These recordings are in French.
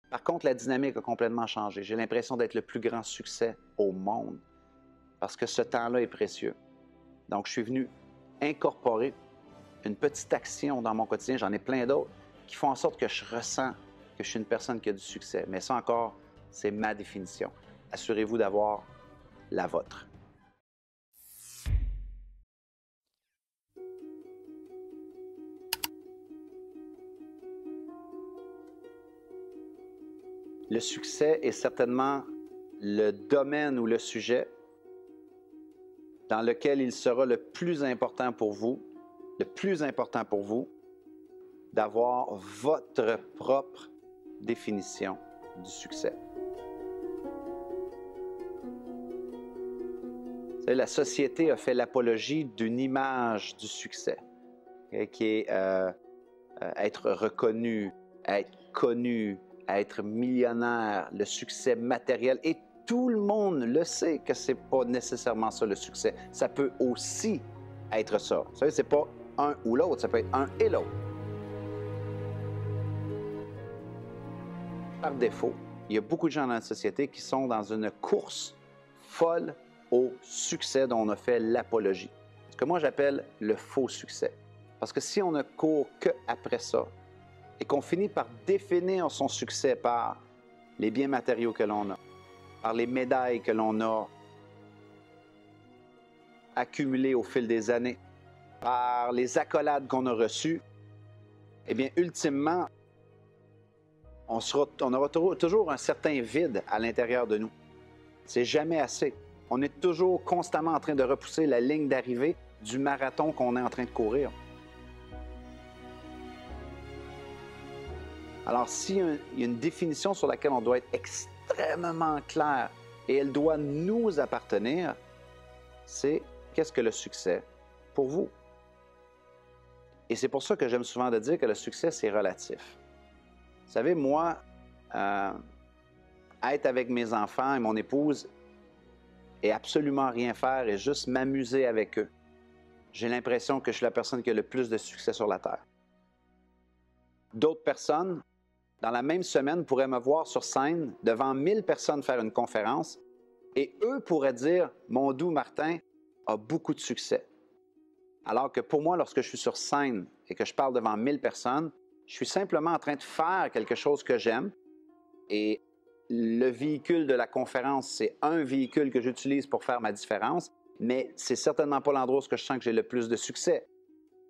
Par contre, la dynamique a complètement changé. J'ai l'impression d'être le plus grand succès au monde parce que ce temps-là est précieux. Donc, je suis venu incorporer une petite action dans mon quotidien, j'en ai plein d'autres, qui font en sorte que je ressens que je suis une personne qui a du succès. Mais ça encore, c'est ma définition. Assurez-vous d'avoir la vôtre. Le succès est certainement le domaine ou le sujet dans lequel il sera le plus important pour vous, d'avoir votre propre définition du succès. Vous savez, la société a fait l'apologie d'une image du succès, qui est être reconnu, être connu, être millionnaire, le succès matériel. Et tout le monde le sait que ce n'est pas nécessairement ça le succès. Ça peut aussi être ça. Vous savez, ce n'est pas un ou l'autre, ça peut être un et l'autre. Par défaut, il y a beaucoup de gens dans la société qui sont dans une course folle au succès dont on a fait l'apologie. Ce que moi j'appelle le faux succès. Parce que si on ne court qu'après ça et qu'on finit par définir son succès par les biens matériaux que l'on a, par les médailles que l'on a accumulées au fil des années, par les accolades qu'on a reçues, eh bien, ultimement, on aura toujours un certain vide à l'intérieur de nous. C'est jamais assez. On est toujours constamment en train de repousser la ligne d'arrivée du marathon qu'on est en train de courir. Alors, s'il y a une définition sur laquelle on doit être extrêmement clair et elle doit nous appartenir, c'est qu'est-ce que le succès pour vous? Et c'est pour ça que j'aime souvent de dire que le succès, c'est relatif. Vous savez, moi, être avec mes enfants et mon épouse et absolument rien faire et juste m'amuser avec eux, j'ai l'impression que je suis la personne qui a le plus de succès sur la Terre. D'autres personnes, dans la même semaine, pourraient me voir sur scène devant 1000 personnes faire une conférence et eux pourraient dire « Mon doux Martin a beaucoup de succès ». Alors que pour moi, lorsque je suis sur scène et que je parle devant 1000 personnes, je suis simplement en train de faire quelque chose que j'aime et le véhicule de la conférence, c'est un véhicule que j'utilise pour faire ma différence, mais c'est certainement pas l'endroit où je sens que j'ai le plus de succès.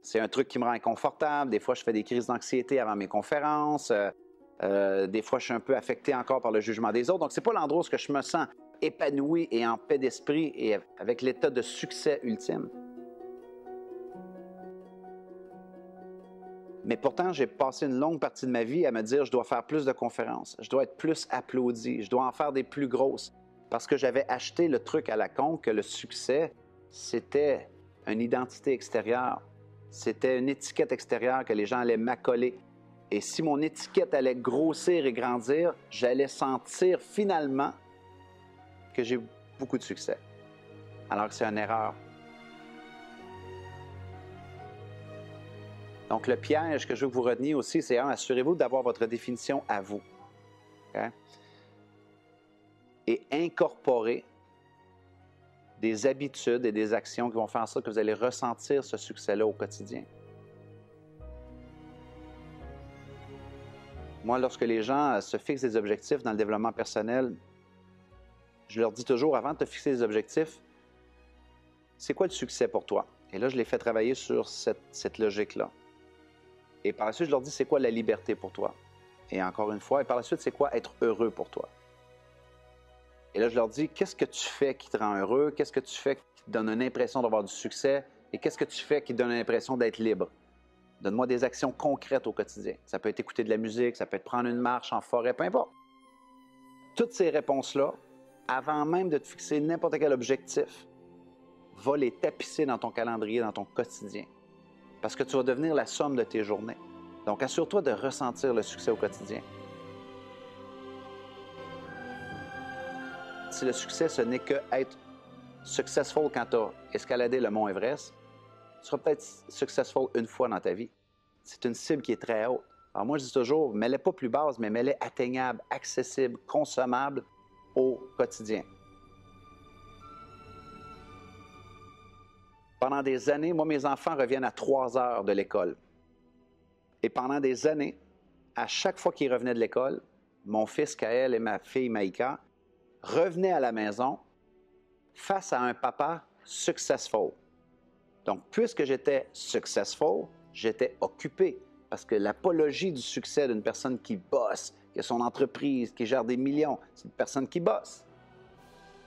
C'est un truc qui me rend inconfortable. Des fois, je fais des crises d'anxiété avant mes conférences. Des fois, je suis un peu affecté encore par le jugement des autres. Donc, c'est pas l'endroit où je me sens épanoui et en paix d'esprit et avec l'état de succès ultime. Mais pourtant, j'ai passé une longue partie de ma vie à me dire je dois faire plus de conférences, je dois être plus applaudi, je dois en faire des plus grosses. Parce que j'avais acheté le truc à la con que le succès, c'était une identité extérieure. C'était une étiquette extérieure que les gens allaient m'accoler. Et si mon étiquette allait grossir et grandir, j'allais sentir finalement que j'ai beaucoup de succès. Alors que c'est une erreur. Donc, le piège que je veux que vous reteniez aussi, c'est assurez-vous d'avoir votre définition à vous. Okay? Et incorporer des habitudes et des actions qui vont faire en sorte que vous allez ressentir ce succès-là au quotidien. Moi, lorsque les gens se fixent des objectifs dans le développement personnel, je leur dis toujours, avant de te fixer des objectifs, c'est quoi le succès pour toi? Et là, je les fais travailler sur cette logique-là. Et par la suite, je leur dis, c'est quoi la liberté pour toi? Et encore une fois, et par la suite, c'est quoi être heureux pour toi? Et là, je leur dis, qu'est-ce que tu fais qui te rend heureux? Qu'est-ce que tu fais qui te donne une impression d'avoir du succès? Et qu'est-ce que tu fais qui te donne l'impression d'être libre? Donne-moi des actions concrètes au quotidien. Ça peut être écouter de la musique, ça peut être prendre une marche en forêt, peu importe. Toutes ces réponses-là, avant même de te fixer n'importe quel objectif, va les tapisser dans ton calendrier, dans ton quotidien. Parce que tu vas devenir la somme de tes journées. Donc, assure-toi de ressentir le succès au quotidien. Si le succès, ce n'est que être successful quand tu as escaladé le mont Everest, tu seras peut-être successful une fois dans ta vie. C'est une cible qui est très haute. Alors moi, je dis toujours, mets-les pas plus basse, mais mets-les atteignables, accessibles, consommables au quotidien. Pendant des années, moi, mes enfants reviennent à 3 heures de l'école. Et pendant des années, à chaque fois qu'ils revenaient de l'école, mon fils Kaël et ma fille Maïka revenaient à la maison face à un papa successful. Donc, puisque j'étais successful, j'étais occupé. Parce que l'apologie du succès d'une personne qui bosse, qui a son entreprise, qui gère des millions, c'est une personne qui bosse.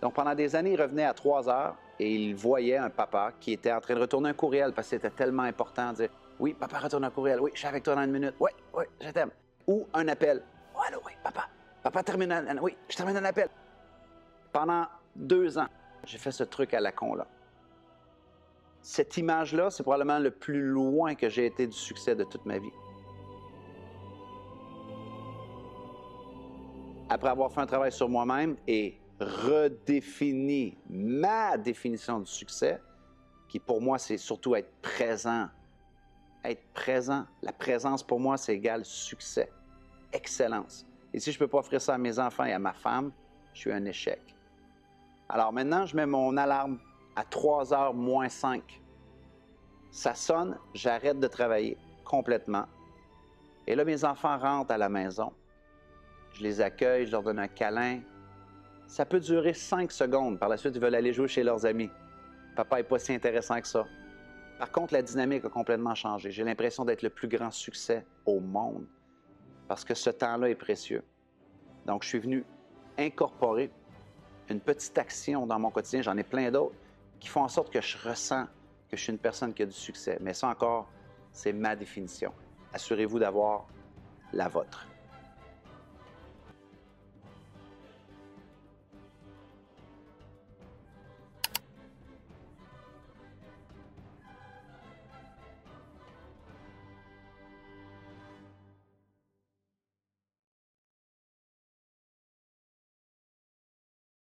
Donc, pendant des années, il revenait à 3 heures et il voyait un papa qui était en train de retourner un courriel parce que c'était tellement important de dire « Oui, papa, retourne un courriel. Oui, je suis avec toi dans 1 minute. Oui, oui, je t'aime. » Ou un appel. « Oh, allô, oui, papa. Papa, termine un... Oui, je termine un appel. » Pendant 2 ans, j'ai fait ce truc à la con, là. Cette image-là, c'est probablement le plus loin que j'ai été du succès de toute ma vie. Après avoir fait un travail sur moi-même et redéfini ma définition du succès, qui pour moi, c'est surtout être présent. Être présent. La présence, pour moi, c'est égal succès, excellence. Et si je ne peux pas offrir ça à mes enfants et à ma femme, je suis un échec. Alors maintenant, je mets mon alarme à 3 heures moins 5. Ça sonne, j'arrête de travailler complètement. Et là, mes enfants rentrent à la maison. Je les accueille, je leur donne un câlin. Ça peut durer 5 secondes. Par la suite, ils veulent aller jouer chez leurs amis. Papa n'est pas si intéressant que ça. Par contre, la dynamique a complètement changé. J'ai l'impression d'être le plus grand succès au monde parce que ce temps-là est précieux. Donc, je suis venu incorporer une petite action dans mon quotidien, j'en ai plein d'autres, qui font en sorte que je ressens que je suis une personne qui a du succès. Mais ça encore, c'est ma définition. Assurez-vous d'avoir la vôtre.